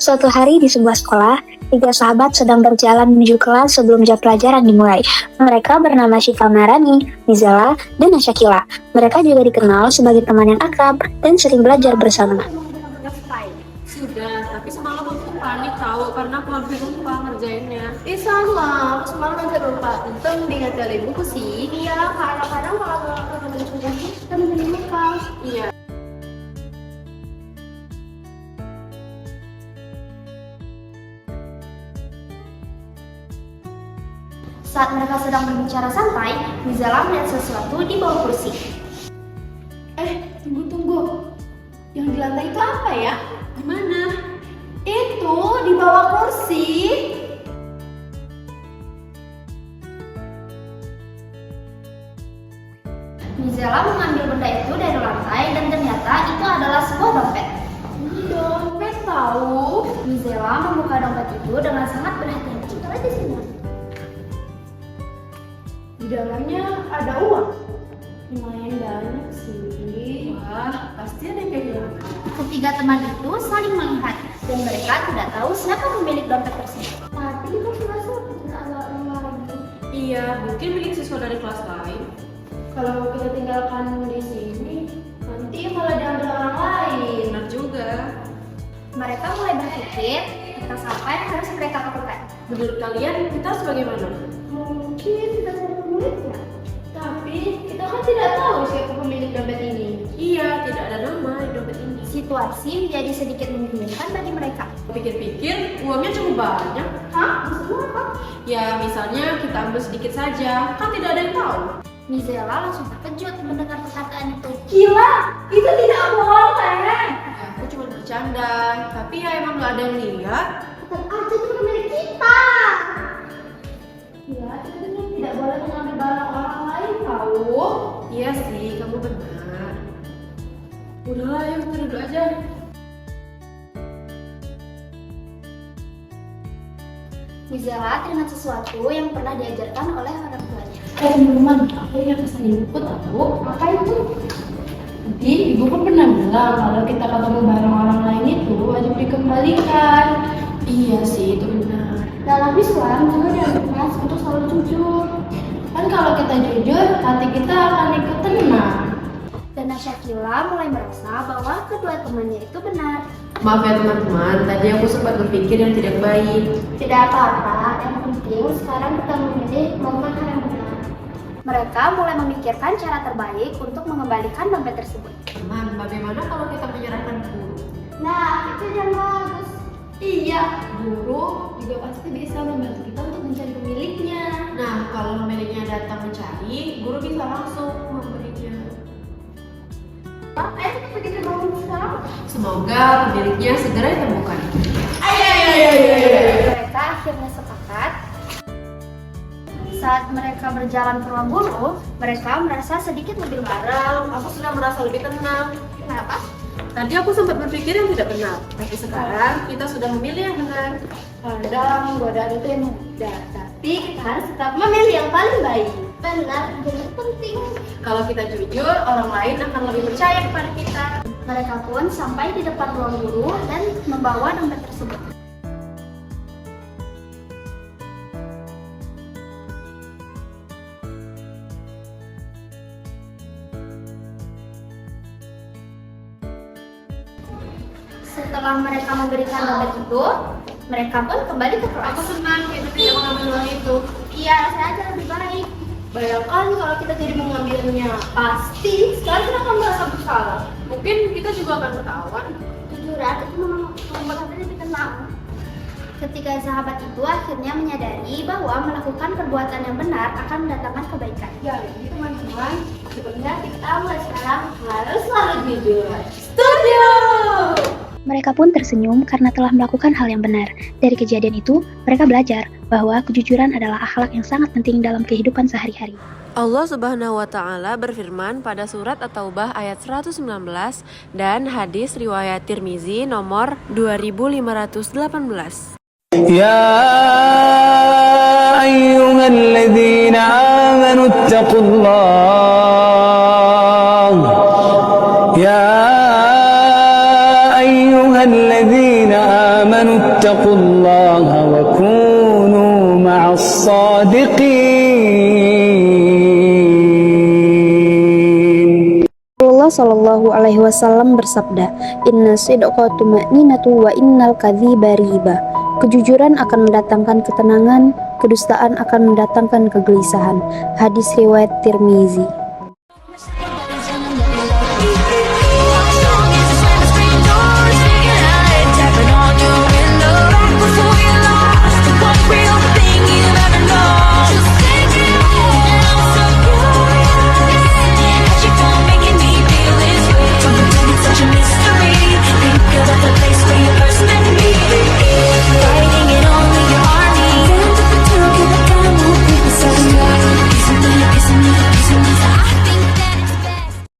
Suatu hari di sebuah sekolah, tiga sahabat sedang berjalan menuju kelas sebelum jam pelajaran dimulai. Mereka bernama Syifa Marani, Nizala, dan Asyakila. Mereka juga dikenal sebagai teman yang akrab dan sering belajar bersama. Sudah, tapi semalam aku panik tahu karena aku hampir lupa ngerjainnya. Sama, aku semalam hampir lupa. Untung diingat dari buku sih. Iya, kadang-kadang kalau kita mencuri kita menjadi lupa. Iya. Saat mereka sedang berbicara santai, Nizala melihat sesuatu di bawah kursi. Tunggu. Yang di lantai itu apa ya? Di mana? Itu di bawah kursi. Nizala mengambil benda itu dari lantai dan ternyata itu adalah sebuah dompet. Dompet tahu? Nizala membuka dompet itu dengan sangat berhati-hati. Coba di sini. Di dalamnya ada uang. Lumayan banyak sih. Wah, pasti ada yang kehilangan. Ketiga teman itu saling melihat dan mereka tidak tahu siapa pemilik dompet tersebut. Tapi kita merasa ada orang lagi. Iya, mungkin milik siswa dari kelas lain. Kalau kita tinggalkan di sini, nanti malah diambil orang lain. Benar juga. Mereka mulai berpikir tentang apa yang harus mereka lakukan. Menurut kalian, kita harus bagaimana? Mungkin kita cari pemiliknya. Tapi kita kan tidak tahu siapa pemilik dompet ini. Iya, tidak ada nama di dompet ini. Situasi menjadi sedikit membingungkan bagi mereka. Pikir-pikir, uangnya cukup banyak. Hah? Maksudnya apa? Ya, misalnya kita ambil sedikit saja, kan tidak ada yang tahu. Nizala langsung terkejut mendengar perkataan itu. Gila, itu tidak boleh. Ya, aku cuma bercanda, tapi ya emang nggak ada yang lihat. Tetap aja itu pemilik kita. Ya, kita tidak boleh mengambil barang orang lain tahu. Iya sih, kamu benar. Udahlah, ayo kita duduk aja. Nizala teringat sesuatu yang pernah diajarkan oleh orang tuanya. Teman-teman, aku ingat pesan ibuku tahu. Apa itu? Jadi ibuku pernah bilang kalau kita ketemu barang orang lain itu wajib dikembalikan. Iya sih, itu benar. Dalam Islam juga dianjurkan untuk selalu jujur. Kan kalau kita jujur, hati kita akan ikut tenang. Dan Asyakila mulai merasa bahwa kedua temannya itu benar. Maaf ya teman-teman, tadi aku sempat berpikir yang tidak baik. Tidak apa-apa, yang penting sekarang kita memilih melakukan hal yang benar. Mereka mulai memikirkan cara terbaik untuk mengembalikan dompet tersebut. Teman, bagaimana kalau kita menyerahkan guru? Nah, itu yang bagus. Iya, guru juga pasti bisa membantu kita untuk mencari pemiliknya. Nah, kalau pemiliknya datang mencari, guru bisa langsung memberinya. Ayo kita pergi ke bangun sekarang. Semoga pemiliknya segera ditemukan. Mereka akhirnya sepakat. Saat mereka berjalan ke ruang guru, mereka merasa sedikit lebih Sekarang aku sudah merasa lebih tenang. Kenapa? Tadi aku sempat berpikir yang tidak benar, tapi sekarang kita sudah memilih yang benar. Kadang godaan itu yang mudah, tapi kita harus tetap memilih yang paling baik. Benar, jadi penting. Kalau kita jujur, orang lain akan lebih percaya kepada kita. Mereka pun sampai di depan ruang guru dan membawa dompet tersebut. Setelah mereka memberikan dompet itu, mereka pun kembali ke kelas. Aku senang kita tidak mengambil uang itu. Iya, saya aja lebih baik. Bayangkan kalau kita jadi mengambilnya, pasti sekali kita akan merasa bersalah. Mungkin kita juga akan ketahuan. Kejujuran itu memang membuat hati lebih tenang. Ketiga sahabat itu akhirnya menyadari bahwa melakukan perbuatan yang benar akan mendatangkan kebaikan. Jadi teman-teman, sebenarnya kita mulai sekarang harus selalu jujur. Mereka pun tersenyum karena telah melakukan hal yang benar. Dari kejadian itu, mereka belajar bahwa kejujuran adalah akhlak yang sangat penting dalam kehidupan sehari-hari. Allah Subhanahu wa taala berfirman pada surat At-Taubah ayat 119 dan hadis riwayat Tirmizi nomor 2518. يا أيها الذين آمنوا اتقوا الله يا أيها الذين آمنوا Rasulullah Shallallahu Alaihi Wasallam bersabda, Inna sidqa tuma'ninatu wa innal kadhiba riba. Kejujuran akan mendatangkan ketenangan, kedustaan akan mendatangkan kegelisahan. Hadis riwayat Tirmizi.